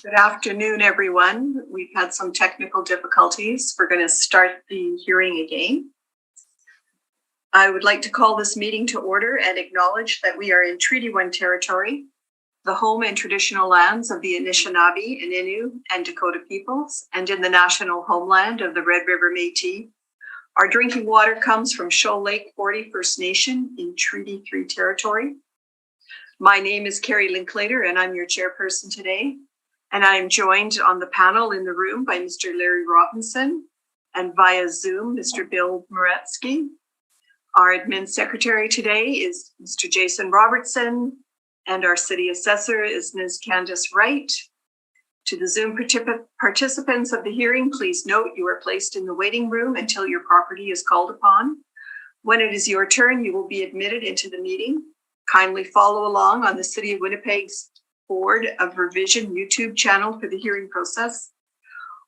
Good afternoon, everyone. We've had some technical difficulties. We're going to start the hearing again. I would like to call this meeting to order and acknowledge that we are in Treaty 1 territory, the home and traditional lands of the Anishinaabe, Innu, and Dakota peoples, and in the national homeland of the Red River Métis. Our drinking water comes from Shoal Lake 40 First Nation in Treaty 3 territory. My name is Carrie Linklater, and I'm your chairperson today. And I am joined on the panel in the room by Mr. Larry Robinson and via Zoom, Mr. Bill Moretsky. Our admin secretary today is Mr. Jason Robertson, and our city assessor is Ms. Candace Wright. To the Zoom participants of the hearing, please note you are placed in the waiting room until your property is called upon. When it is your turn, you will be admitted into the meeting. Kindly follow along on the City of Winnipeg's Board of Revision YouTube channel for the hearing process.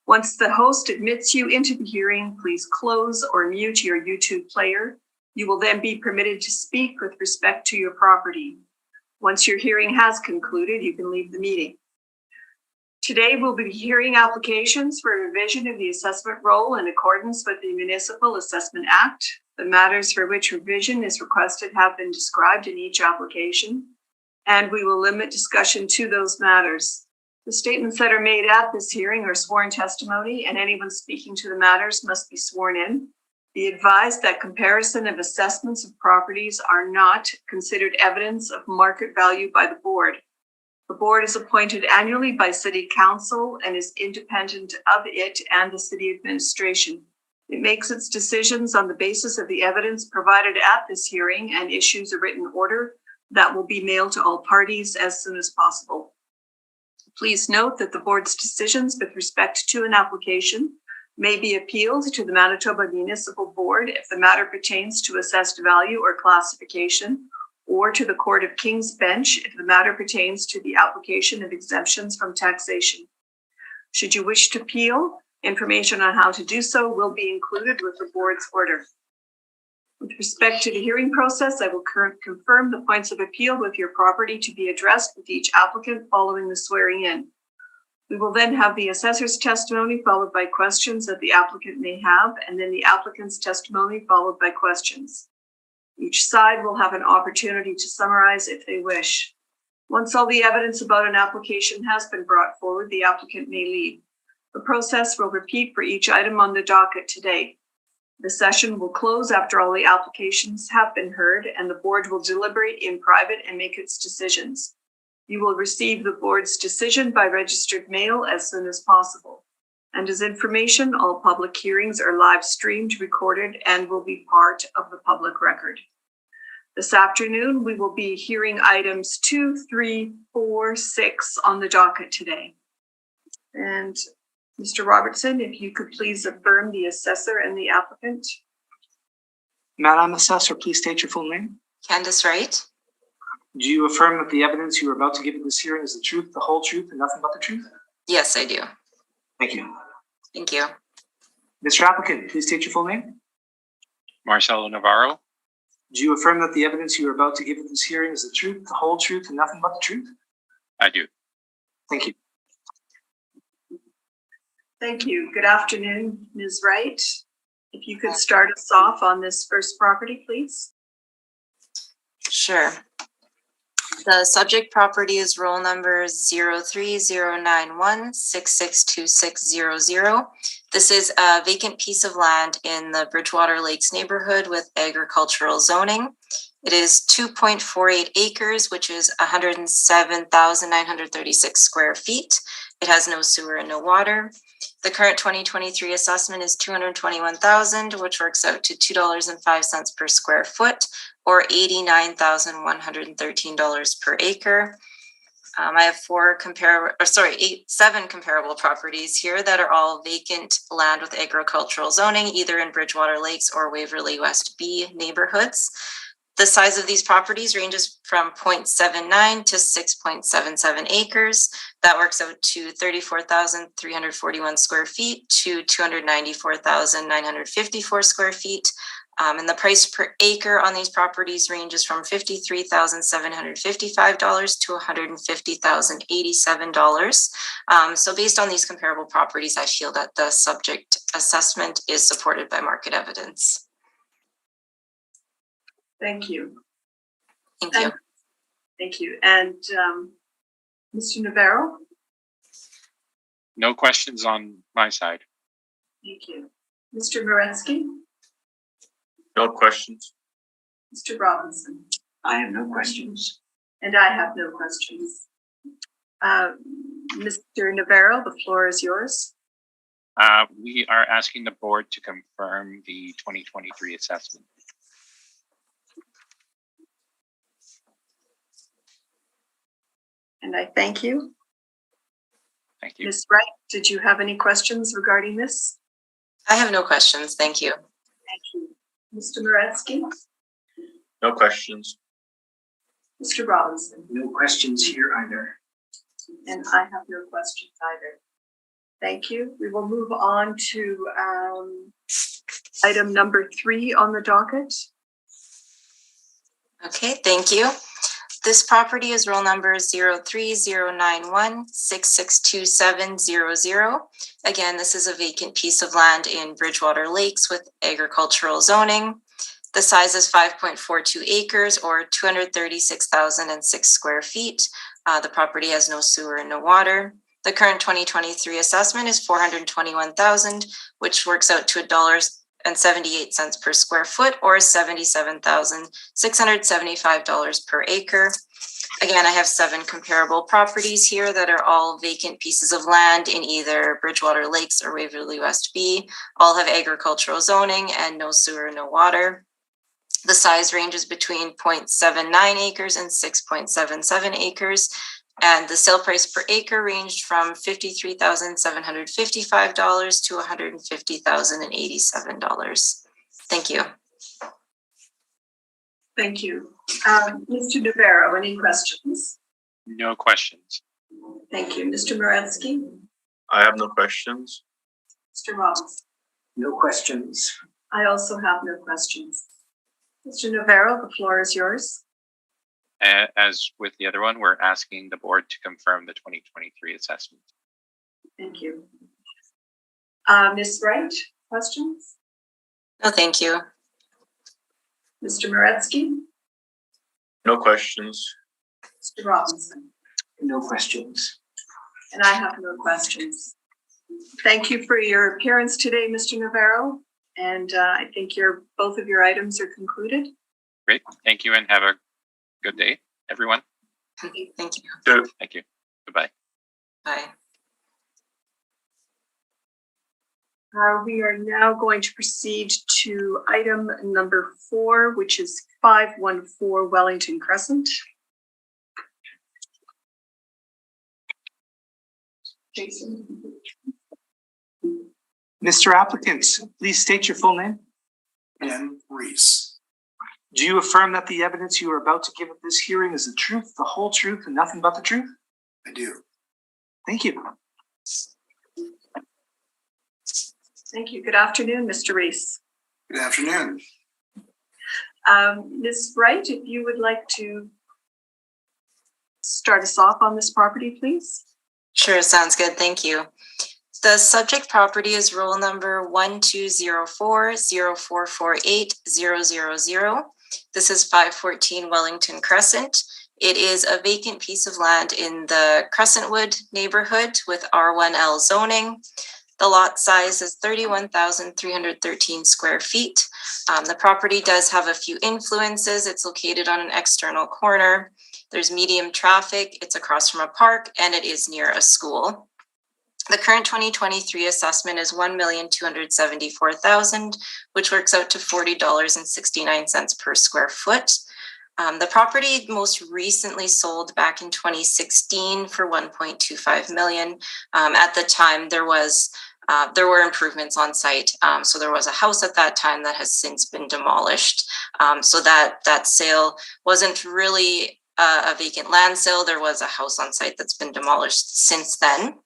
Once the host admits you into the hearing, please close or mute your YouTube player. You will then be permitted to speak with respect to your property. Once your hearing has concluded, you can leave the meeting. Today, we'll be hearing applications for revision of the assessment roll in accordance with the Municipal Assessment Act. The matters for which revision is requested have been described in each application, and we will limit discussion to those matters. The statements that are made at this hearing are sworn testimony, and anyone speaking to the matters must be sworn in. Be advised that comparison of assessments of properties are not considered evidence of market value by the board. The board is appointed annually by City Council and is independent of it and the city administration. It makes its decisions on the basis of the evidence provided at this hearing and issues a written order that will be mailed to all parties as soon as possible. Please note that the board's decisions with respect to an application may be appealed to the Manitoba Municipal Board if the matter pertains to assessed value or classification, or to the Court of King's Bench if the matter pertains to the application of exemptions from taxation. Should you wish to appeal, information on how to do so will be included with the board's order. With respect to the hearing process, I will confirm the points of appeal with your property to be addressed with each applicant following the swearing in. We will then have the assessor's testimony followed by questions that the applicant may have, and then the applicant's testimony followed by questions. Each side will have an opportunity to summarize if they wish. Once all the evidence about an application has been brought forward, the applicant may leave. The process will repeat for each item on the docket today. The session will close after all the applications have been heard, and the board will deliberate in private and make its decisions. You will receive the board's decision by registered mail as soon as possible. And as information, all public hearings are live streamed, recorded, and will be part of the public record. This afternoon, we will be hearing items 2, 3, 4, 6 on the docket today. And Mr. Robertson, if you could please affirm the assessor and the applicant. Madam Assessor, please state your full name. Candace Wright. Do you affirm that the evidence you are about to give in this hearing is the truth, the whole truth, and nothing but the truth? Yes, I do. Thank you. Thank you. Mr. Applicant, please state your full name. Marcelo Navarro. Do you affirm that the evidence you are about to give in this hearing is the truth, the whole truth, and nothing but the truth? I do. Thank you. Thank you. Good afternoon, Ms. Wright. If you could start us off on this first property, please. Sure. The subject property is roll number 03091662600. This is a vacant piece of land in the Bridgewater Lakes neighborhood with agricultural zoning. It is 2.48 acres, which is 107,936 square feet. It has no sewer and no water. The current 2023 assessment is $221,000, which works out to $2.05 per square foot, or $89,113 per acre. I have seven comparable properties here that are all vacant land with agricultural zoning, either in Bridgewater Lakes or Waverly West B neighborhoods. The size of these properties ranges from 0.79 to 6.77 acres. That works out to 34,341 square feet to 294,954 square feet. And the price per acre on these properties ranges from $53,755 to $150,087. So based on these comparable properties, I feel that the subject assessment is supported by market evidence. Thank you. Thank you. Thank you. And Mr. Navarro? No questions on my side. Thank you. Mr. Moretsky? No questions. Mr. Robinson? I have no questions. And I have no questions. Mr. Navarro, the floor is yours. We are asking the board to confirm the 2023 assessment. And I thank you. Thank you. Ms. Wright, did you have any questions regarding this? I have no questions. Thank you. Thank you. Mr. Moretsky? No questions. Mr. Robinson? No questions here either. And I have no questions either. Thank you. We will move on to item number 3 on the docket. Okay, thank you. This property is roll number 03091662700. Again, this is a vacant piece of land in Bridgewater Lakes with agricultural zoning. The size is 5.42 acres or 236,006 square feet. The property has no sewer and no water. The current 2023 assessment is $421,000, which works out to $1.78 per square foot or $77,675 per acre. Again, I have 7 comparable properties here that are all vacant pieces of land in either Bridgewater Lakes or Waverly West B. All have agricultural zoning and no sewer, no water. The size ranges between 0.79 acres and 6.77 acres. And the sale price per acre ranged from $53,755 to $150,087. Thank you. Thank you. Mr. Navarro, any questions? No questions. Thank you. Mr. Moretsky? I have no questions. Mr. Robinson? No questions. I also have no questions. Mr. Navarro, the floor is yours. As with the other one, we're asking the board to confirm the 2023 assessment. Thank you. Ms. Wright, questions? No, thank you. Mr. Moretsky? No questions. Mr. Robinson? No questions. And I have no questions. Thank you for your appearance today, Mr. Navarro. And I think both of your items are concluded. Great. Thank you and have a good day, everyone. Thank you. Thank you. Goodbye. Bye. We are now going to proceed to item number 4, which is 514 Wellington Crescent. Jason. Mr. Applicant, please state your full name. M. Reese. Do you affirm that the evidence you are about to give at this hearing is the truth, the whole truth, and nothing but the truth? I do. Thank you. Thank you. Good afternoon, Mr. Reese. Good afternoon. Ms. Wright, if you would like to start us off on this property, please. Sure, sounds good. Thank you. The subject property is roll number 1204044800. This is 514 Wellington Crescent. It is a vacant piece of land in the Crescentwood neighborhood with R1L zoning. The lot size is 31,313 square feet. The property does have a few influences. It's located on an external corner. There's medium traffic. It's across from a park and it is near a school. The current 2023 assessment is $1,274,000, which works out to $40.69 per square foot. The property most recently sold back in 2016 for $1.25 million. At the time, there were improvements on site. So there was a house at that time that has since been demolished. So that sale wasn't really a vacant land sale. There was a house on site that's been demolished since then.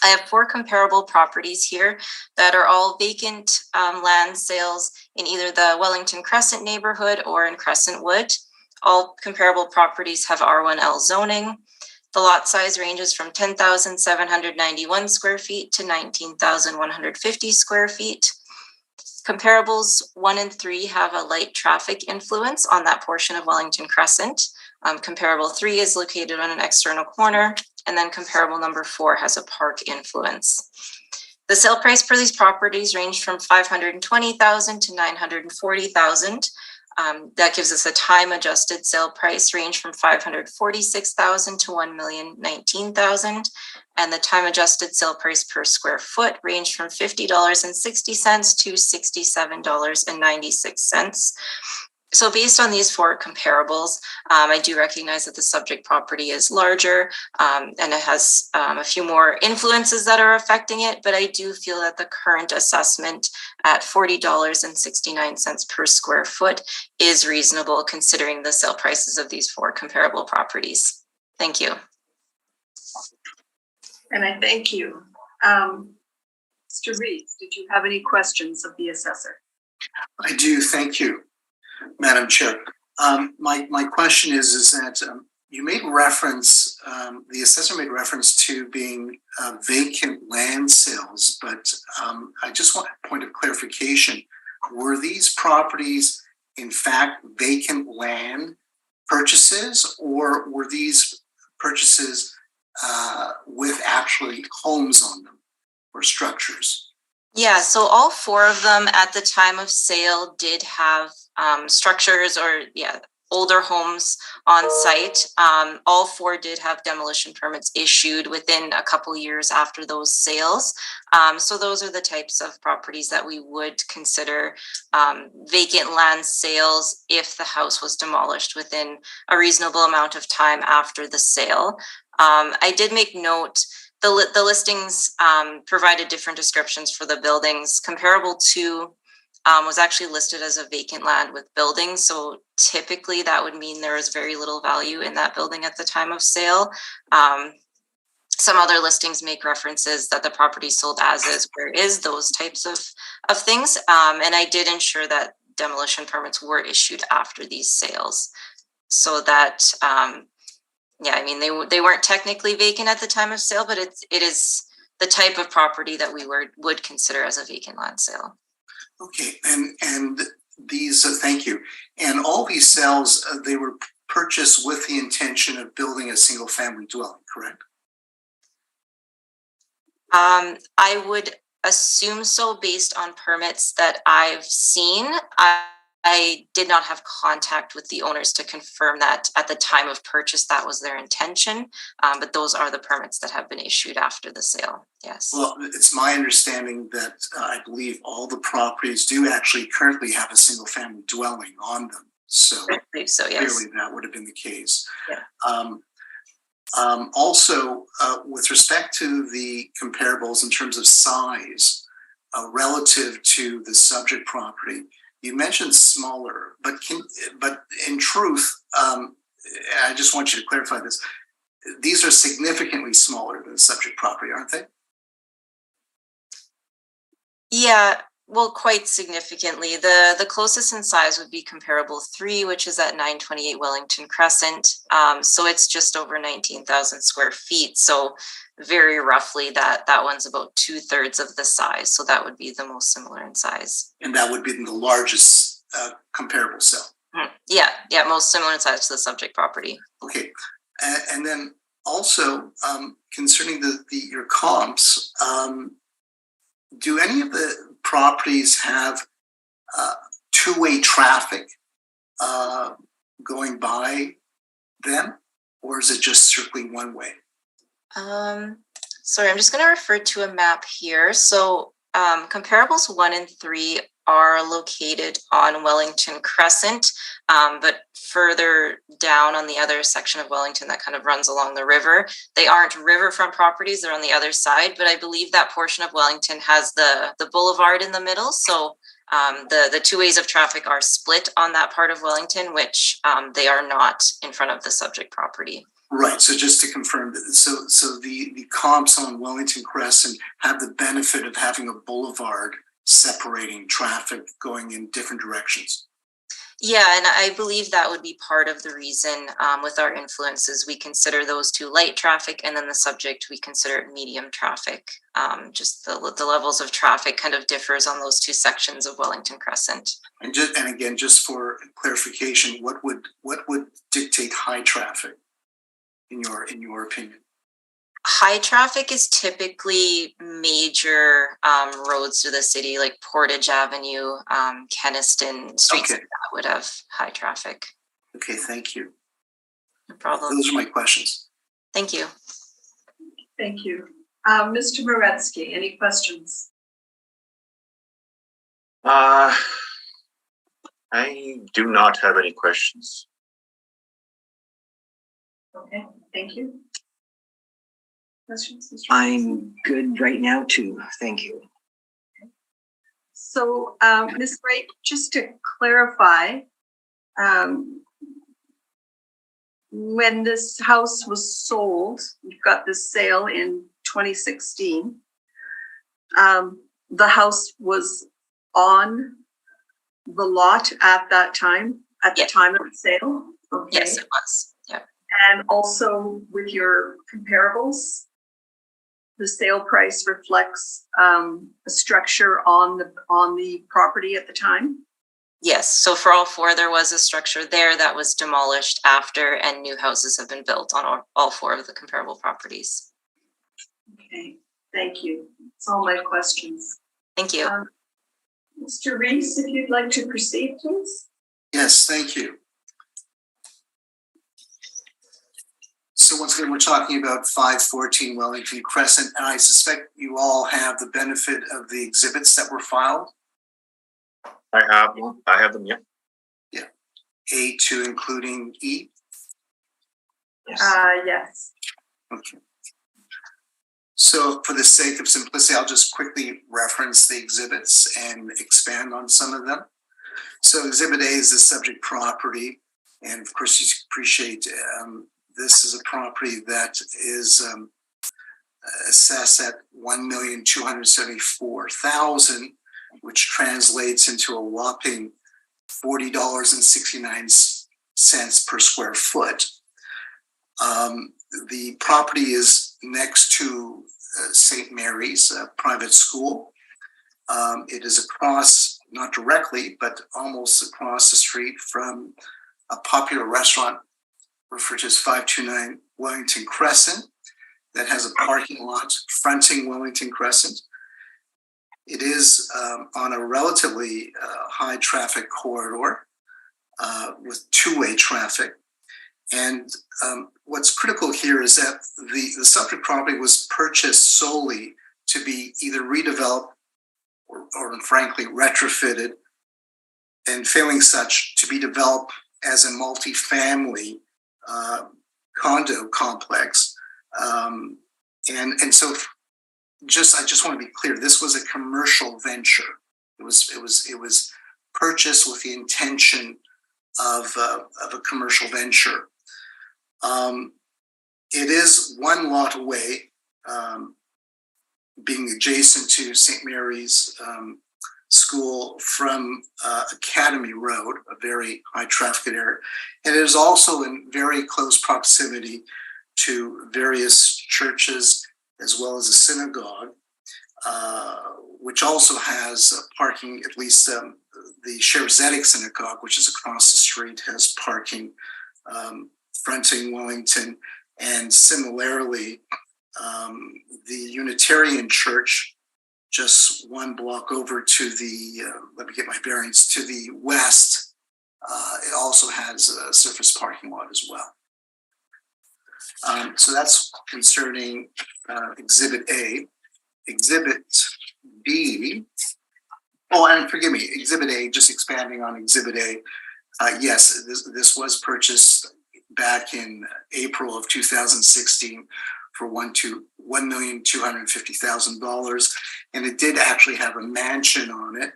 I have 4 comparable properties here that are all vacant land sales in either the Wellington Crescent neighborhood or in Crescent Wood. All comparable properties have R1L zoning. The lot size ranges from 10,791 square feet to 19,150 square feet. Comparables 1 and 3 have a light traffic influence on that portion of Wellington Crescent. Comparable 3 is located on an external corner, and then comparable number 4 has a park influence. The sale price for these properties range from $520,000 to $940,000. That gives us a time-adjusted sale price range from $546,000 to $1,019,000, and the time-adjusted sale price per square foot ranged from $50.60 to $67.96. So based on these 4 comparables, I do recognize that the subject property is larger and it has a few more influences that are affecting it, but I do feel that the current assessment at $40.69 per square foot is reasonable considering the sale prices of these 4 comparable properties. Thank you. And I thank you. Mr. Rees, did you have any questions of the assessor? I do, thank you, Madam Chair. My question is that you made reference, the assessor made reference to being vacant land sales, but I just want a point of clarification. Were these properties in fact vacant land purchases, or were these purchases with actually homes on them or structures? Yeah, so all 4 of them at the time of sale did have structures or older homes on site. All 4 did have demolition permits issued within a couple years after those sales. So those are the types of properties that we would consider vacant land sales if the house was demolished within a reasonable amount of time after the sale. I did make note the listings provided different descriptions for the buildings. Comparable to was actually listed as a vacant land with buildings. So typically that would mean there is very little value in that building at the time of sale. Some other listings make references that the property sold as is, where is, those types of things. And I did ensure that demolition permits were issued after these sales so that, they weren't technically vacant at the time of sale, but it is the type of property that we would consider as a vacant land sale. Okay, and these, thank you. And all these sales, they were purchased with the intention of building a single family dwelling, correct? I would assume so based on permits that I've seen. I did not have contact with the owners to confirm that at the time of purchase that was their intention, but those are the permits that have been issued after the sale. Yes. Well, it's my understanding that I believe all the properties do actually currently have a single family dwelling on them. So I believe so, yes. Clearly that would have been the case. Yeah. Also, with respect to the comparables in terms of size relative to the subject property, you mentioned smaller, but in truth, I just want you to clarify this. These are significantly smaller than the subject property, aren't they? Yeah, well, quite significantly. The closest in size would be comparable 3, which is at 928 Wellington Crescent. So it's just over 19,000 square feet. So very roughly that one's about 2/3 of the size. So that would be the most similar in size. And that would be the largest comparable sale. Yeah, most similar in size to the subject property. Okay, and then also concerning your comps, do any of the properties have two-way traffic going by them, or is it just strictly one way? Sorry, I'm just going to refer to a map here. So comparables 1 and 3 are located on Wellington Crescent, but further down on the other section of Wellington that kind of runs along the river. They aren't riverfront properties, they're on the other side, but I believe that portion of Wellington has the boulevard in the middle. So the two ways of traffic are split on that part of Wellington, which they are not in front of the subject property. Right. So just to confirm, so the comps on Wellington Crescent have the benefit of having a boulevard separating traffic going in different directions. Yeah, and I believe that would be part of the reason with our influences. We consider those two light traffic, and then the subject, we consider it medium traffic. Just the levels of traffic kind of differs on those two sections of Wellington Crescent. And again, just for clarification, what would dictate high traffic in your opinion? High traffic is typically major roads through the city, like Portage Avenue, Kenniston, streets like that would have high traffic. Okay, thank you. No problem. Those are my questions. Thank you. Thank you. Mr. Moretsky, any questions? I do not have any questions. Okay, thank you. Questions? Mr. I'm good right now too. Thank you. So, Ms. Wright, just to clarify, when this house was sold, you've got this sale in 2016. The house was on the lot at that time, at the time of the sale? Okay. Yes, it was. Yeah. And also with your comparables, the sale price reflects a structure on the property at the time? Yes. So for all four, there was a structure there that was demolished after, and new houses have been built on all four of the comparable properties. Okay, thank you. That's all my questions. Thank you. Mr. Reese, if you'd like to proceed, please. Yes, thank you. So once again, we're talking about 514 Wellington Crescent, and I suspect you all have the benefit of the exhibits that were filed. I have them, yeah. Yeah. A to including E? Yes. Okay. So for the sake of simplicity, I'll just quickly reference the exhibits and expand on some of them. So Exhibit A is the subject property. And of course, you appreciate this is a property that is assessed at $1,274,000, which translates into a whopping $40.69 per square foot. The property is next to St. Mary's private school. It is across, not directly, but almost across the street from a popular restaurant referred to as 529 Wellington Crescent that has a parking lot fronting Wellington Crescent. It is on a relatively high traffic corridor with two-way traffic. And what's critical here is that the subject property was purchased solely to be either redeveloped or frankly retrofitted, and failing such, to be developed as a multi-family condo complex. And so I just want to be clear, this was a commercial venture. It was purchased with the intention of a commercial venture. It is one lot away, being adjacent to St. Mary's School from Academy Road, a very high traffic area. And it is also in very close proximity to various churches, as well as a synagogue, which also has parking. At least the Sherzedek Synagogue, which is across the street, has parking fronting Wellington. And similarly, the Unitarian Church, just one block over to the, let me get my bearings, to the west, it also has a surface parking lot as well. So that's concerning Exhibit A. Exhibit B, and forgive me, Exhibit A, just expanding on Exhibit A. Yes, this was purchased back in April of 2016 for $1,250,000, and it did actually have a mansion on it,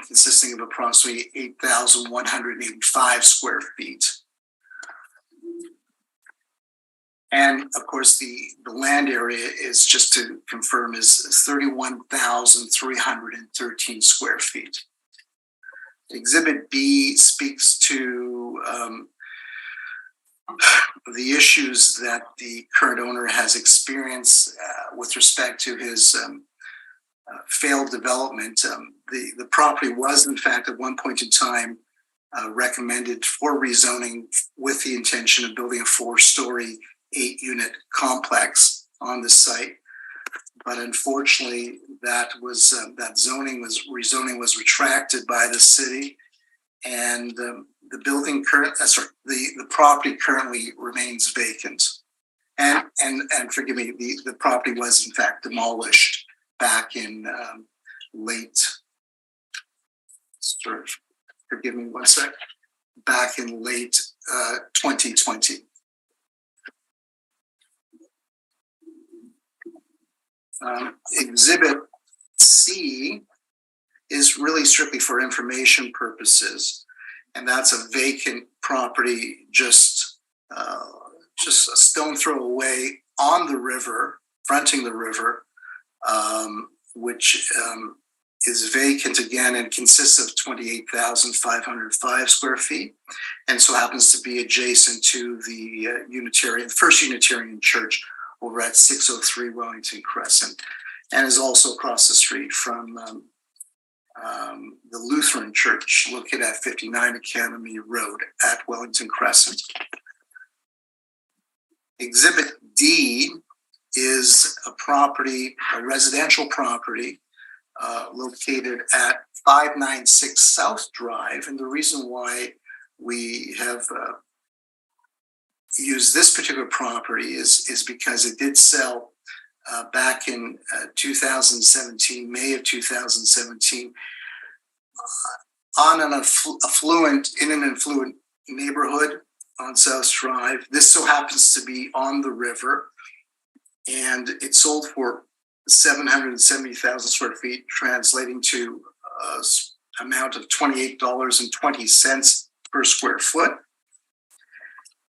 consisting of approximately 8,185 square feet. And of course, the land area is, just to confirm, is 31,313 square feet. Exhibit B speaks to the issues that the current owner has experienced with respect to his failed development. The property was, in fact, at one point in time recommended for rezoning with the intention of building a 4-story, 8-unit complex on the site. But unfortunately, that rezoning was retracted by the city, and the property currently remains vacant. And forgive me, the property was in fact demolished back in back in late 2020. Exhibit C is really strictly for information purposes, and that's a vacant property just a stone throw away on the river, fronting the river, which is vacant again and consists of 28,505 square feet, and so happens to be adjacent to the First Unitarian Church over at 603 Wellington Crescent, and is also across the street from the Lutheran Church located at 59 Academy Road at Wellington Crescent. Exhibit D is a residential property located at 596 South Drive, and the reason why we have used this particular property is because it did sell back in 2017, May of 2017, in an affluent neighborhood on South Drive. This so happens to be on the river, and it sold for 770,000 square feet, translating to an amount of $28.20 per square foot.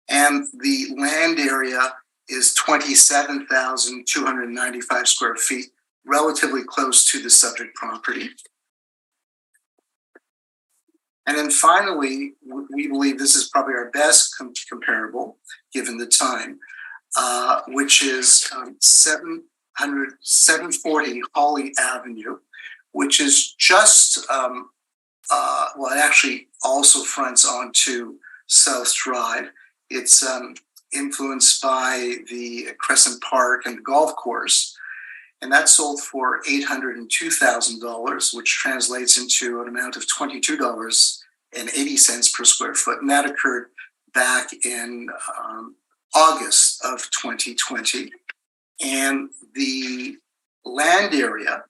And the land area is 27,295 square feet, relatively close to the subject property. And then finally, we believe this is probably our best comparable, given the time, which is 740 Hawley Avenue, which is just, it actually also fronts onto South Drive. It's influenced by the Crescent Park and the golf course, and that sold for $802,000, which translates into an amount of $22.80 per square foot, and that occurred back in August of 2020. And the land area,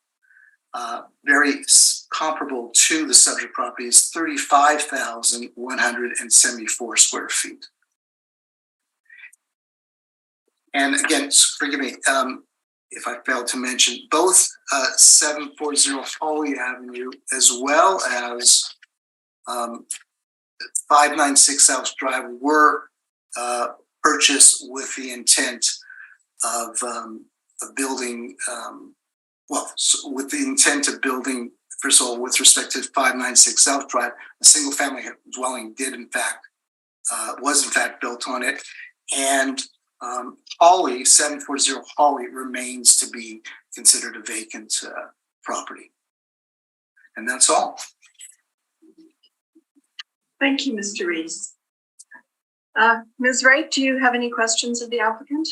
very comparable to the subject property, is 35,174 square feet. And again, forgive me if I failed to mention, both 740 Hawley Avenue as well as 596 South Drive were purchased with the intent of building, first of all, with respect to 596 South Drive, a single family dwelling was in fact built on it. And 740 Hawley remains to be considered a vacant property. And that's all. Thank you, Mr. Rees. Ms. Wright, do you have any questions of the applicant?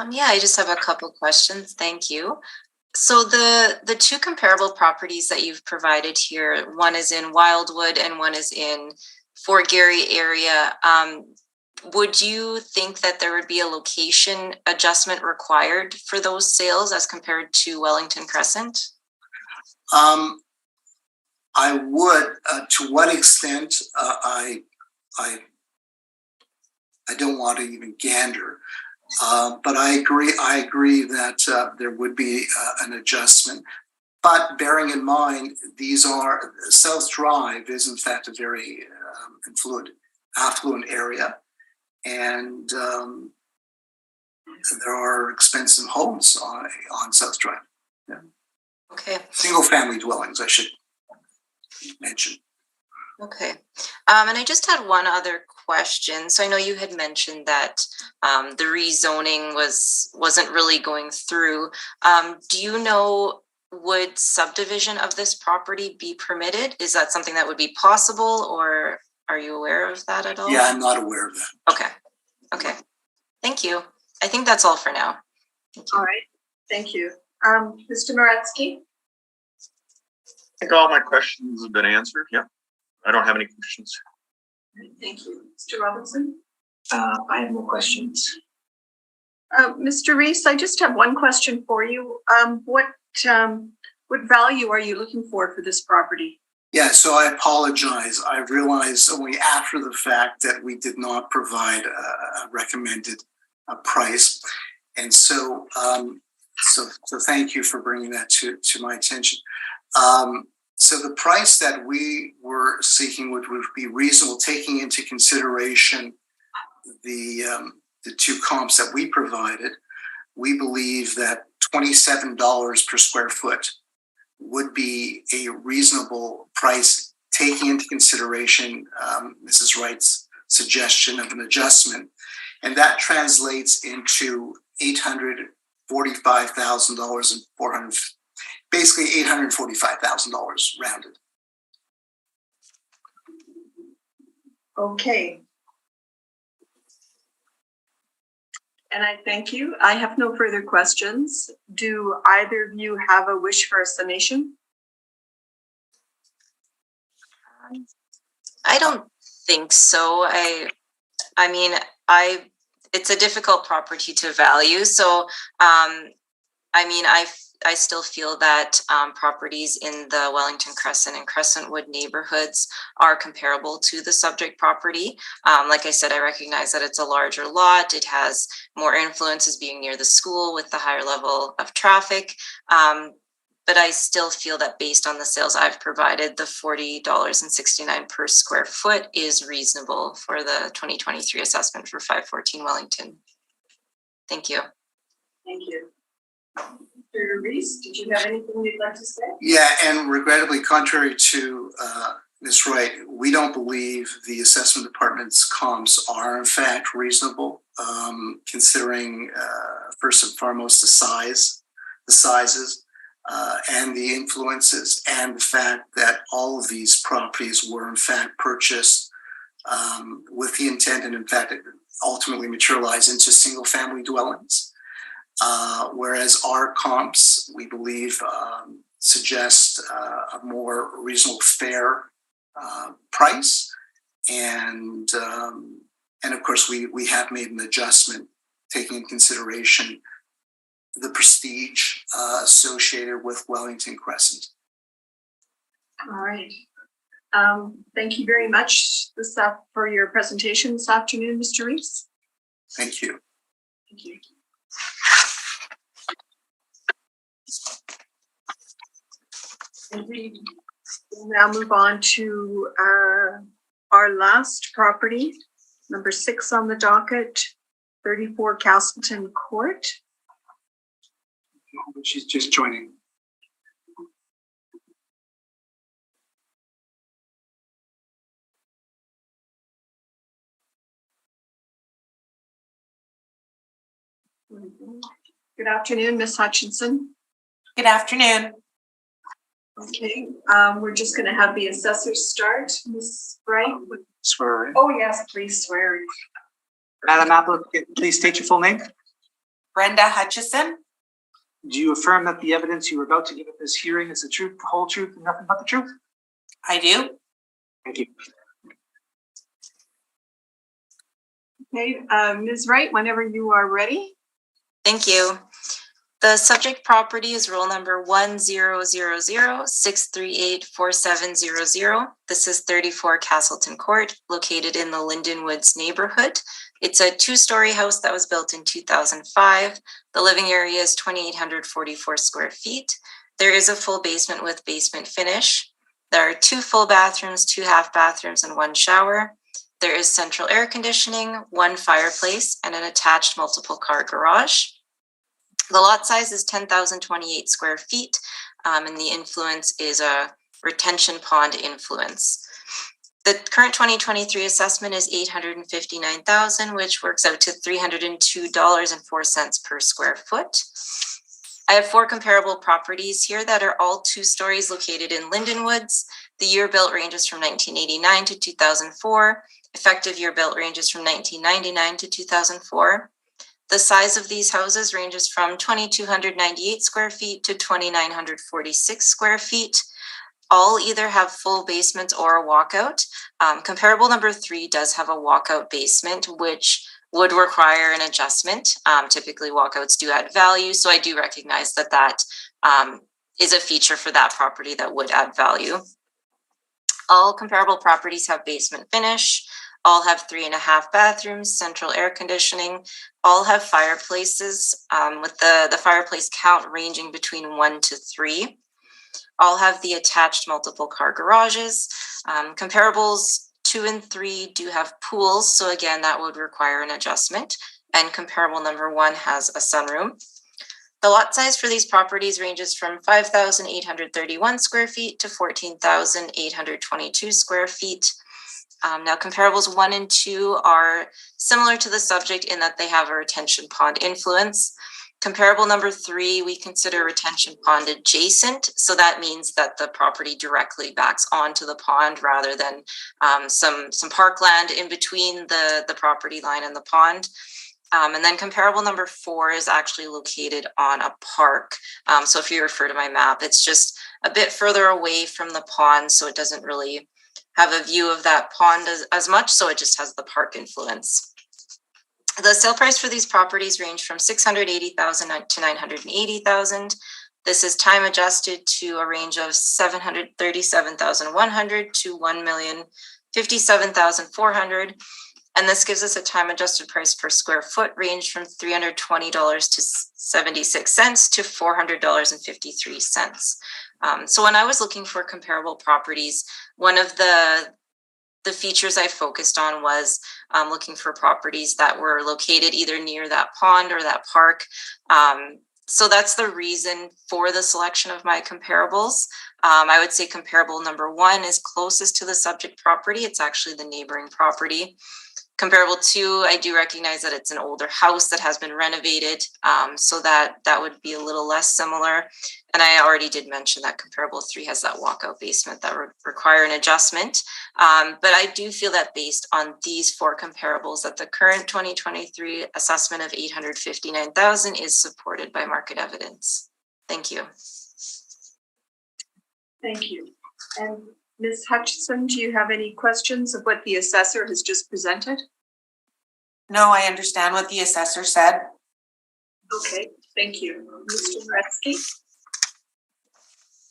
Yeah, I just have a couple questions. Thank you. So the two comparable properties that you've provided here, one is in Wildwood and one is in Fort Garry area. Would you think that there would be a location adjustment required for those sales as compared to Wellington Crescent? I would. To what extent? I don't want to even gander, but I agree. I agree that there would be an adjustment. But bearing in mind, South Drive is in fact a very affluent area. And there are expensive homes on South Drive. Okay. Single family dwellings, I should mention. Okay. And I just had one other question. So I know you had mentioned that the rezoning wasn't really going through. Do you know, would subdivision of this property be permitted? Is that something that would be possible, or are you aware of that at all? Yeah, I'm not aware of that. Okay. Okay. Thank you. I think that's all for now. Thank you. All right, thank you. Mr. Moretsky? I think all my questions have been answered. Yeah, I don't have any questions. Thank you. Mr. Robinson? I have no questions. Mr. Reese, I just have one question for you. What value are you looking for this property? Yeah, so I apologize. I realized only after the fact that we did not provide a recommended price. And so, so thank you for bringing that to my attention. So the price that we were seeking would be reasonable, taking into consideration the two comps that we provided. We believe that $27 per square foot would be a reasonable price, taking into consideration Mrs. Wright's suggestion of an adjustment. And that translates into $845,000 and basically $845,000 rounded. Okay. And I thank you. I have no further questions. Do either of you have a wish for a summation? I don't think so. I mean, it's a difficult property to value. So, I mean, I still feel that properties in the Wellington Crescent and Crescentwood neighborhoods are comparable to the subject property. Like I said, I recognize that it's a larger lot. It has more influences being near the school with the higher level of traffic. But I still feel that based on the sales I've provided, the $40.69 per square foot is reasonable for the 2023 assessment for 514 Wellington. Thank you. Thank you. Mr. Reese, did you have anything you'd like to say? Yeah, and regrettably, contrary to Ms. Wright, we don't believe the assessment department's comps are in fact reasonable, considering first and foremost the sizes, and the influences, and the fact that all of these properties were in fact purchased with the intent, and in fact it ultimately materialized into single family dwellings. Whereas our comps, we believe, suggest a more reasonable, fair price, and of course we have made an adjustment taking into consideration the prestige associated with Wellington Crescent. All right. Thank you very much for your presentation this afternoon, Mr. Reese. Thank you. Thank you. And we will now move on to our last property, number 6 on the docket, 34 Castleton Court. She's just joining. Good afternoon, Ms. Hutchinson. Good afternoon. Okay, we're just going to have the assessors start. Ms. Wright? Swear in. Oh, yes, please swear. Madam applicant, please state your full name. Brenda Hutchison. Do you affirm that the evidence you are about to give at this hearing is the truth, the whole truth, and nothing but the truth? I do. Thank you. Okay, Ms. Wright, whenever you are ready. Thank you. The subject property is roll number 1000-638-4700. This is 34 Castleton Court, located in the Linden Woods neighborhood. It's a 2-story house that was built in 2005. The living area is 2,844 square feet. There is a full basement with basement finish. There are 2 full bathrooms, 2 half bathrooms, and 1 shower. There is central air conditioning, one fireplace, and an attached multiple car garage. The lot size is 10,028 square feet, and the influence is a retention pond influence. The current 2023 assessment is $859,000, which works out to $302.04 per square foot. I have 4 comparable properties here that are all 2 stories located in Lindenwoods. The year built ranges from 1989 to 2004. Effective year built ranges from 1999 to 2004. The size of these houses ranges from 2,298 square feet to 2,946 square feet. All either have full basements or a walkout. Comparable number 3 does have a walkout basement, which would require an adjustment. Typically walkouts do add value, so I do recognize that that is a feature for that property that would add value. All comparable properties have basement finish, all have 3.5 bathrooms, central air conditioning, all have fireplaces, with the fireplace count ranging between 1 to 3. All have the attached multiple car garages. Comparables 2 and 3 do have pools, so again, that would require an adjustment. And comparable number 1 has a sunroom. The lot size for these properties ranges from 5,831 square feet to 14,822 square feet. Now, comparables 1 and 2 are similar to the subject in that they have a retention pond influence. Comparable number 3, we consider retention pond adjacent. So that means that the property directly backs onto the pond rather than some parkland in between the property line and the pond. And then comparable number 4 is actually located on a park. So if you refer to my map, it's just a bit further away from the pond, so it doesn't really have a view of that pond as much, so it just has the park influence. The sale price for these properties range from $680,000 to $980,000. This is time adjusted to a range of $737,100 to $1,057,400. And this gives us a time adjusted price per square foot range from $320 to 76 cents to $400.53. So when I was looking for comparable properties, one of the features I focused on was looking for properties that were located either near that pond or that park. So that's the reason for the selection of my comparables. I would say comparable number 1 is closest to the subject property. It's actually the neighboring property. Comparable 2, I do recognize that it's an older house that has been renovated, so that would be a little less similar. And I already did mention that comparable 3 has that walkout basement that would require an adjustment. But I do feel that based on these 4 comparables, that the current 2023 assessment of $859,000 is supported by market evidence. Thank you. Thank you. And Ms. Hutchison, do you have any questions of what the assessor has just presented? No, I understand what the assessor said. Okay, thank you. Mr. Moretsky?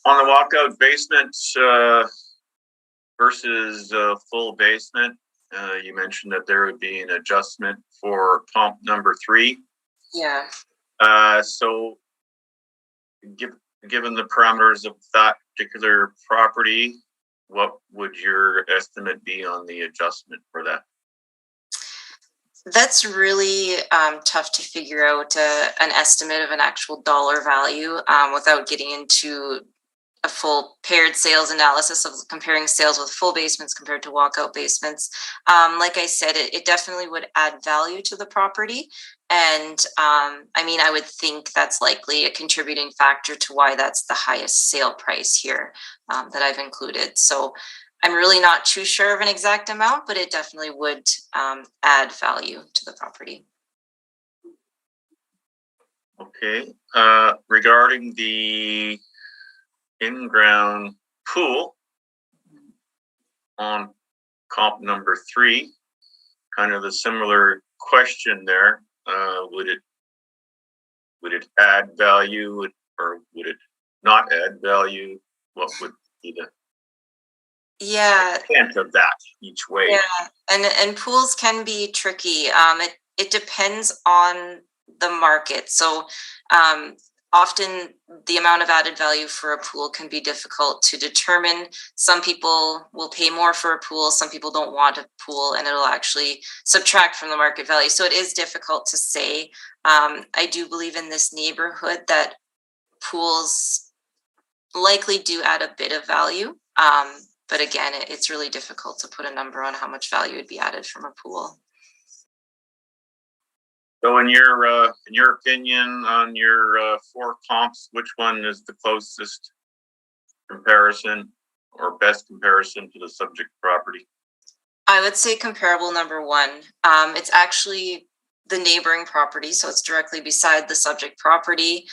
On the walkout basement versus full basement, you mentioned that there would be an adjustment for pump number 3. Yeah. So given the parameters of that particular property, what would your estimate be on the adjustment for that? That's really tough to figure out an estimate of an actual dollar value without getting into a full paired sales analysis of comparing sales with full basements compared to walkout basements. Like I said, it definitely would add value to the property. And I mean, I would think that's likely a contributing factor to why that's the highest sale price here that I've included. So I'm really not too sure of an exact amount, but it definitely would add value to the property. Okay. Regarding the in-ground pool on comp number 3, kind of a similar question there. Would it add value or would it not add value? What would be the extent of that each way? Yeah, and pools can be tricky. It depends on the market. So often the amount of added value for a pool can be difficult to determine. Some people will pay more for a pool, some people don't want a pool, and it'll actually subtract from the market value. So it is difficult to say. I do believe in this neighborhood that pools likely do add a bit of value. But again, it's really difficult to put a number on how much value would be added from a pool. So in your opinion on your 4 comps, which one is the closest comparison or best comparison to the subject property? I would say comparable number 1. It's actually the neighboring property, so it's directly beside the subject property.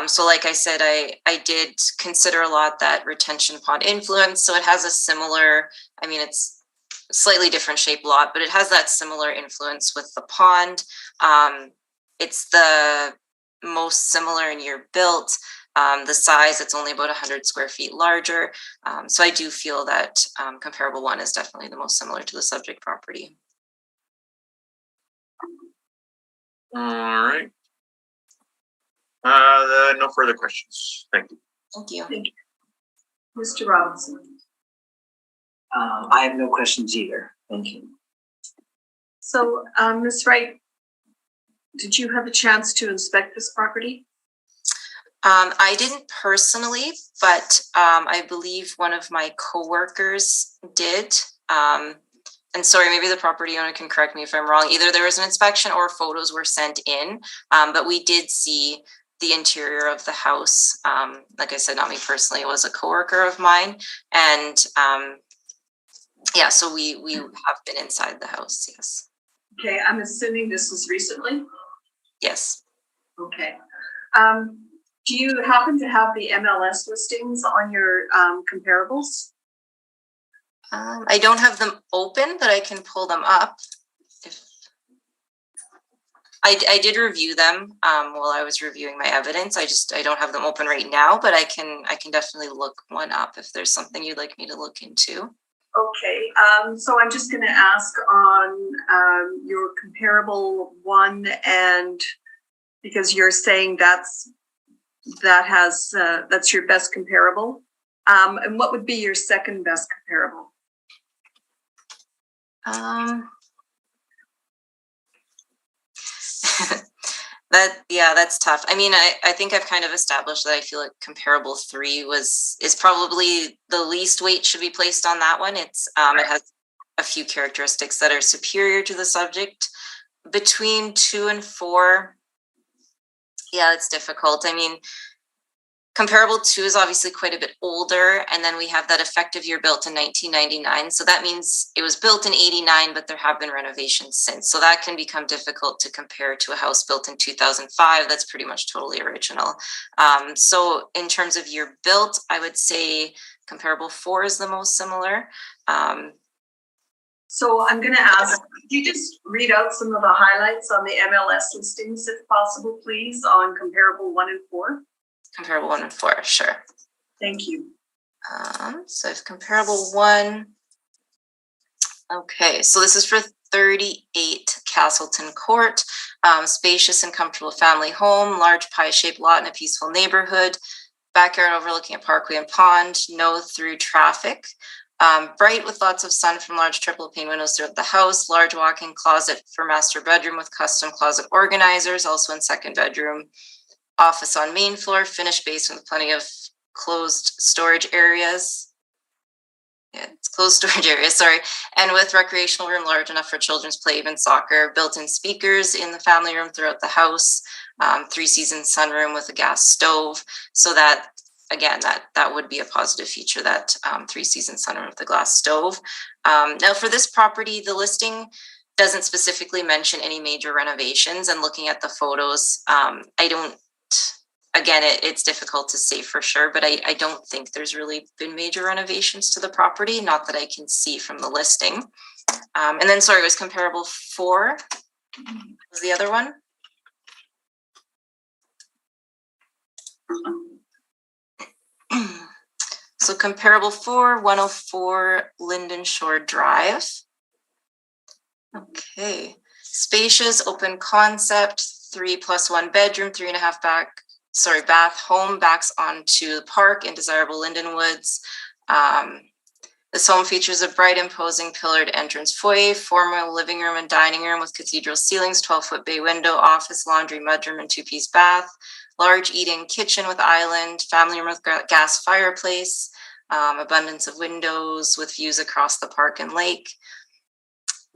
So like I said, I did consider a lot that retention pond influence. So it has a similar, I mean, it's slightly different shaped lot, but it has that similar influence with the pond. It's the most similar in year built. The size, it's only about 100 square feet larger. So I do feel that comparable 1 is definitely the most similar to the subject property. All right. No further questions. Thank you. Thank you. Thank you. Mr. Robinson. I have no questions either. Thank you. So, Ms. Wright, did you have a chance to inspect this property? I didn't personally, but I believe one of my coworkers did. And sorry, maybe the property owner can correct me if I'm wrong. Either there was an inspection or photos were sent in, but we did see the interior of the house. Like I said, not me personally, it was a coworker of mine. And yeah, so we have been inside the house, yes. Okay, I'm assuming this was recently? Yes. Okay. Do you happen to have the MLS listings on your comparables? I don't have them open, but I can pull them up. If I did review them while I was reviewing my evidence. I don't have them open right now, but I can definitely look one up if there's something you'd like me to look into. Okay, so I'm just going to ask on your comparable 1, and because you're saying that's your best comparable, and what would be your second best comparable? That's tough. I mean, I think I've kind of established that I feel like comparable 3 is probably the least weight should be placed on that one. It has a few characteristics that are superior to the subject. Between 2 and 4, yeah, it's difficult. I mean, comparable 2 is obviously quite a bit older, and then we have that effective year built in 1999. So that means it was built in 89, but there have been renovations since. So that can become difficult to compare to a house built in 2005. That's pretty much totally original. So in terms of year built, I would say comparable 4 is the most similar. So I'm going to ask, could you just read out some of the highlights on the MLS listings, if possible, please, on comparable 1 and 4? Comparable 1 and 4, sure. Thank you. So if comparable 1, okay, so this is for 38 Castleton Court, spacious and comfortable family home, large pie-shaped lot in a peaceful neighborhood, backyard overlooking a parkway and pond, no through traffic, bright with lots of sun from large triple pane windows throughout the house, large walk-in closet for master bedroom with custom closet organizers, also in second bedroom, office on main floor, finished basement with plenty of closed storage areas. Yeah, it's closed storage areas, sorry. And with recreational room large enough for children's play, even soccer, built-in speakers in the family room throughout the house, 3-season sunroom with a gas stove. So that, again, that would be a positive feature, that 3-season sunroom with a glass stove. Now for this property, the listing doesn't specifically mention any major renovations, and looking at the photos, it's difficult to say for sure, but I don't think there's really been major renovations to the property, not that I can see from the listing. And then, sorry, it was comparable 4 was the other one. So comparable 4, 104 Linden Shore Drive. Okay, spacious, open concept, 3+1 bedroom, 3.5 bath home backs onto the park in desirable Linden Woods. This home features a bright, imposing pillared entrance foyer, formal living room and dining room with cathedral ceilings, 12-foot bay window, office, laundry, mudroom, and 2-piece bath, large eat-in kitchen with island, family room with gas fireplace, abundance of windows with views across the park and lake.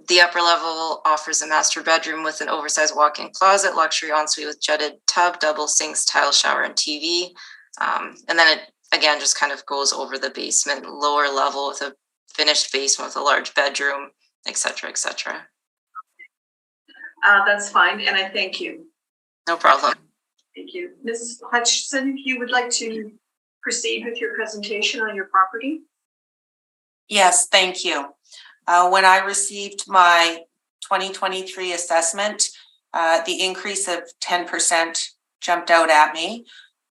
The upper level offers a master bedroom with an oversized walk-in closet, luxury ensuite with jetted tub, double sinks, tile shower, and TV. And then it again just kind of goes over the basement, lower level with a finished basement with a large bedroom, etc., etc. That's fine, and I thank you. No problem. Thank you. Ms. Hutchison, if you would like to proceed with your presentation on your property. Yes, thank you. When I received my 2023 assessment, the increase of 10% jumped out at me.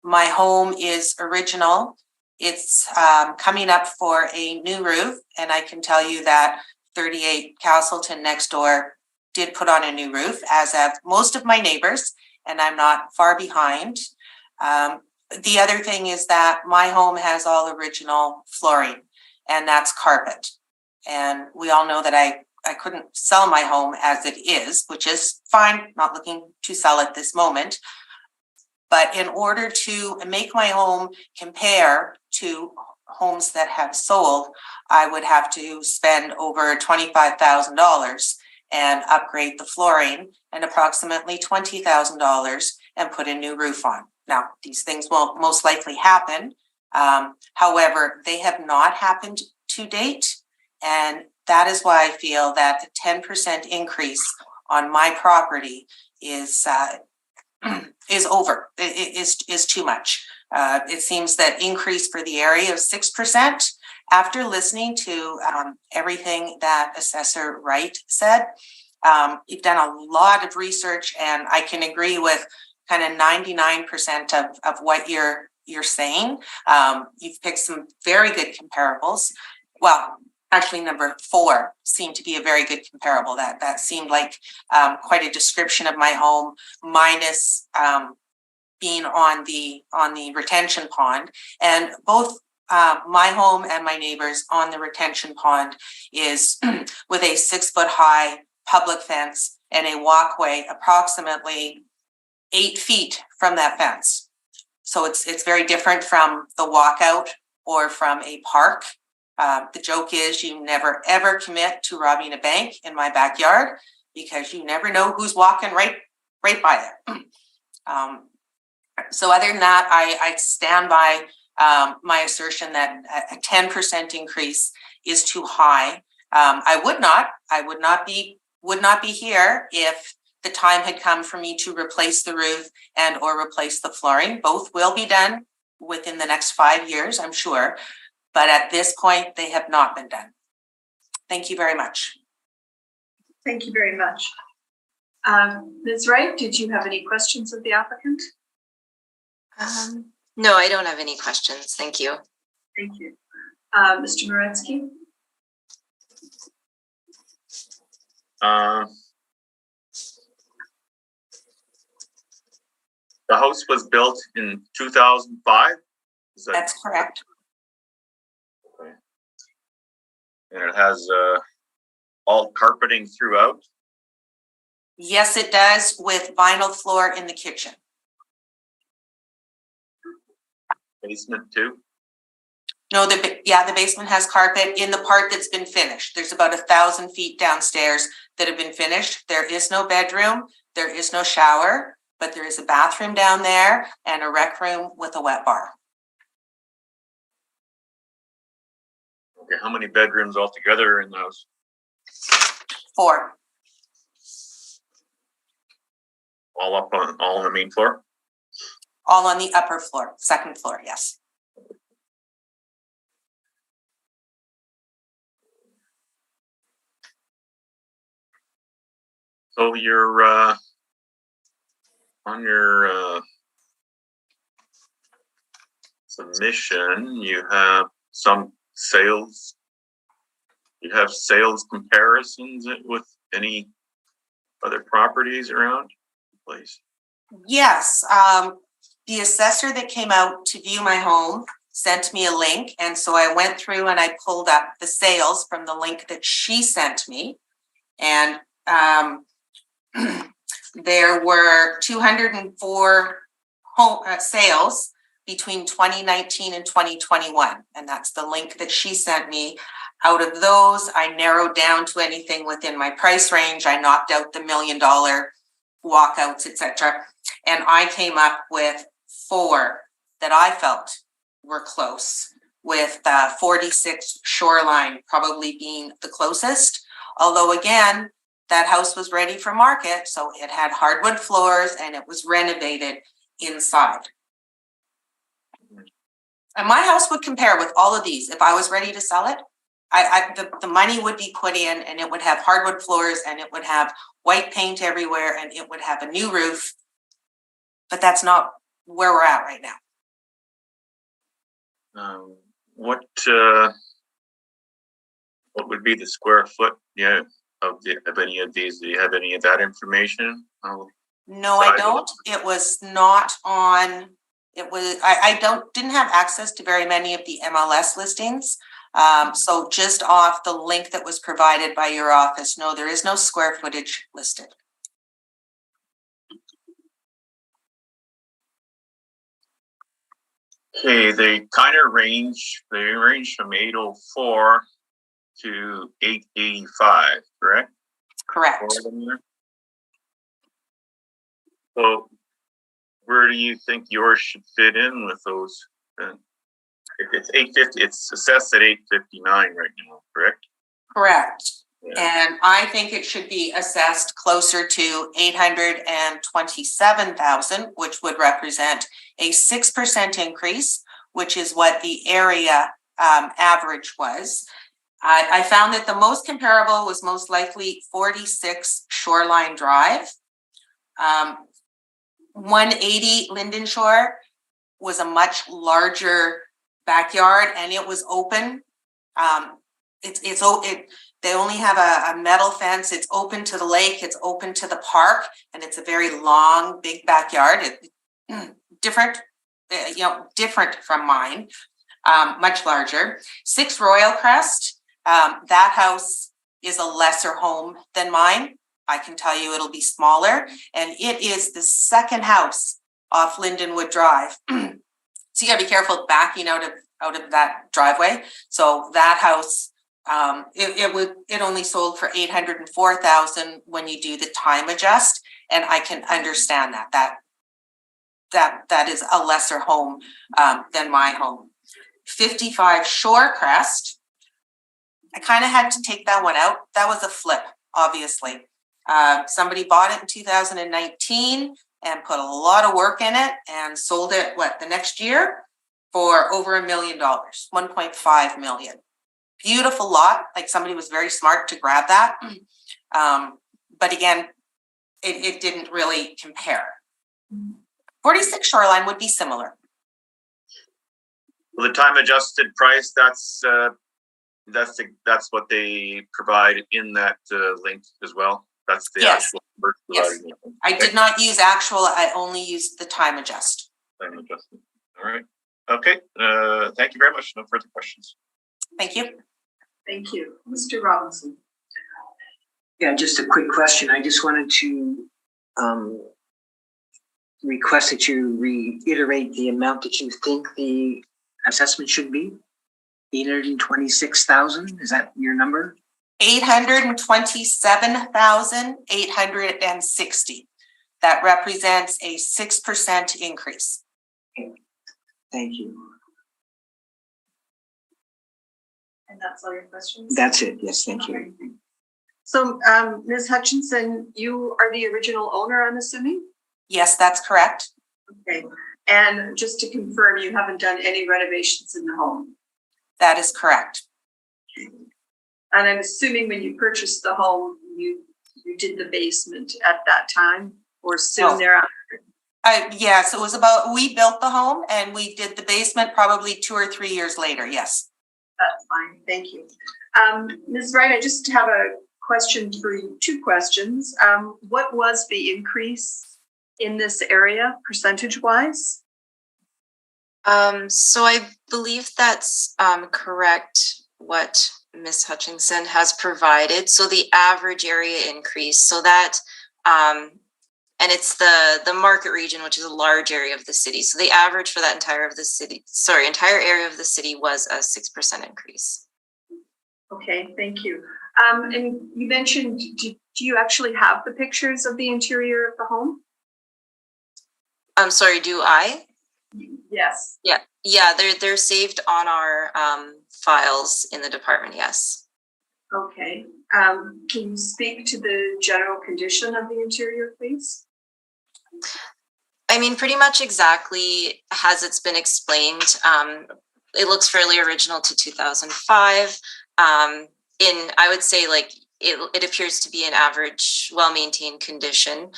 My home is original. It's coming up for a new roof, and I can tell you that 38 Castleton next door did put on a new roof, as have most of my neighbors, and I'm not far behind. The other thing is that my home has all original flooring, and that's carpet. And we all know that I couldn't sell my home as it is, which is fine, not looking to sell at this moment. But in order to make my home compare to homes that have sold, I would have to spend over $25,000 and upgrade the flooring, and approximately $20,000 and put a new roof on. Now, these things will most likely happen. However, they have not happened to date. And that is why I feel that the 10% increase on my property is over. It is too much. It seems that increase for the area of 6%. After listening to everything that Assessor Wright said, you've done a lot of research, and I can agree with kind of 99% of what you're saying. You've picked some very good comparables. Well, actually, number 4 seemed to be a very good comparable. That seemed like quite a description of my home, minus being on the retention pond. And both my home and my neighbors on the retention pond is with a 6-foot high public fence and a walkway approximately 8 feet from that fence. So it's very different from the walkout or from a park. The joke is you never ever commit to robbing a bank in my backyard, because you never know who's walking right by there. So other than that, I stand by my assertion that a 10% increase is too high. I would not be here if the time had come for me to replace the roof and or replace the flooring. Both will be done within the next 5 years, I'm sure. But at this point, they have not been done. Thank you very much. Thank you very much. Ms. Wright, did you have any questions of the applicant? No, I don't have any questions. Thank you. Thank you. Mr. Moretsky? The house was built in 2005? That's correct. Okay. And it has all carpeting throughout? Yes, it does, with vinyl floor in the kitchen. Basement too? No, the basement has carpet in the part that's been finished. There's about 1,000 feet downstairs that have been finished. There is no bedroom, there is no shower, but there is a bathroom down there and a rec room with a wet bar. Okay, how many bedrooms altogether in the house? 4. All on the main floor? All on the upper floor, 2nd floor, yes. So you're on your submission, you have some sales. You have sales comparisons with any other properties around the place? Yes, The assessor that came out to view my home sent me a link, and so I went through and I pulled up the sales from the link that she sent me. And there were 204 home sales between 2019 and 2021, and that's the link that she sent me. Out of those, I narrowed down to anything within my price range. I knocked out the $1 million walkouts, etc., and I came up with 4 that I felt were close, with 46 Shoreline probably being the closest. Although again, that house was ready for market, so it had hardwood floors and it was renovated inside. And my house would compare with all of these. If I was ready to sell it, the money would be put in, and it would have hardwood floors, and it would have white paint everywhere, and it would have a new roof. But that's not where we're at right now. What would be the square foot? Yeah, of any of these? Do you have any of that information? No, I don't. It was not on. It was. I didn't have access to very many of the MLS listings. So just off the link that was provided by your office, no, there is no square footage listed. Okay, they kind of range. They range from 804 to 885, correct? Correct. So, where do you think yours should fit in with those? If it's 850, it's assessed at 859 right now, correct? Correct. Yeah. And I think it should be assessed closer to 827,000, which would represent a 6% increase, which is what the area average was. I found that the most comparable was most likely 46 Shoreline Drive. 180 Linden Shore was a much larger backyard, and it was open. They only have a metal fence. It's open to the lake. It's open to the park, and it's a very long, big backyard. Different from mine. Much larger. 6 Royal Crest. That house is a lesser home than mine. I can tell you it'll be smaller, and it is the second house off Lindenwood Drive. So you gotta be careful backing out of that driveway. So that house, it only sold for 804,000 when you do the time adjust, and I can understand that is a lesser home than my home. 55 Shorecrest. I kind of had to take that one out. That was a flip, obviously. Somebody bought it in 2019 and put a lot of work in it and sold it the next year for over $1 million, 1.5 million. Beautiful lot. Like, somebody was very smart to grab that. But again, it didn't really compare. 46 Shoreline would be similar. Well, the time adjusted price, that's what they provide in that link as well. That's the actual number. Yes. I did not use actual. I only used the time adjust. Time adjusted. All right. Okay. Thank you very much. No further questions. Thank you. Thank you. Mr. Robinson. Yeah, just a quick question. I just wanted to request that you reiterate the amount that you think the assessment should be. 826,000. Is that your number? 827,860. That represents a 6% increase. Thank you. And that's all your questions? That's it. Yes, thank you. So, Ms. Hutchinson, you are the original owner, I'm assuming? Yes, that's correct. Okay. And just to confirm, you haven't done any renovations in the home? That is correct. And I'm assuming when you purchased the home, you did the basement at that time or soon thereafter? Yes, it was we built the home and we did the basement probably 2 or 3 years later. Yes. That's fine. Thank you. Ms. Wright, I just have a question for you, 2 questions. What was the increase in this area percentage-wise? So I believe that's correct what Ms. Hutchinson has provided. So the average area increase, so that and it's the market region, which is a large area of the city. So the average for that entire area of the city was a 6% increase. Okay, thank you. And you mentioned, do you actually have the pictures of the interior of the home? I'm sorry, do I? Yes. Yeah, they're saved on our files in the department, yes. Okay. Can you speak to the general condition of the interior, please? I mean, pretty much exactly as it's been explained. It looks fairly original to 2005. I would say like it appears to be an average, well-maintained condition.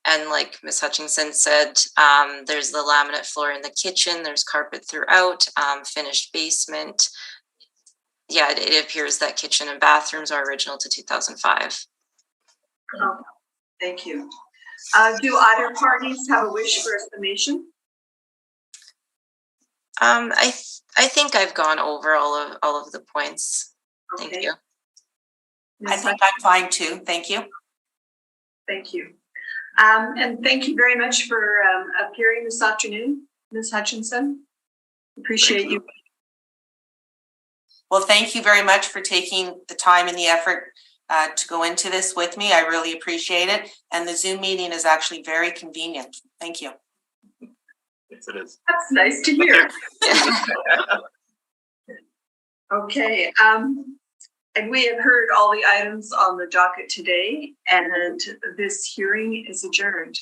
And like Ms. Hutchinson said, there's the laminate floor in the kitchen, there's carpet throughout, finished basement. Yeah, it appears that kitchen and bathrooms are original to 2005. Oh, thank you. Do either parties have a wish for a summation? I think I've gone over all of the points. Thank Okay. you. I think I'm fine too. Thank you. Thank you. And thank you very much for appearing this afternoon, Ms. Hutchinson. Appreciate you. Well, thank you very much for taking the time and the effort to go into this with me. I really appreciate it. And the Zoom meeting is actually very convenient. Thank you. Yes, it is. That's nice to hear. Okay. And we have heard all the items on the docket today, and this hearing is adjourned.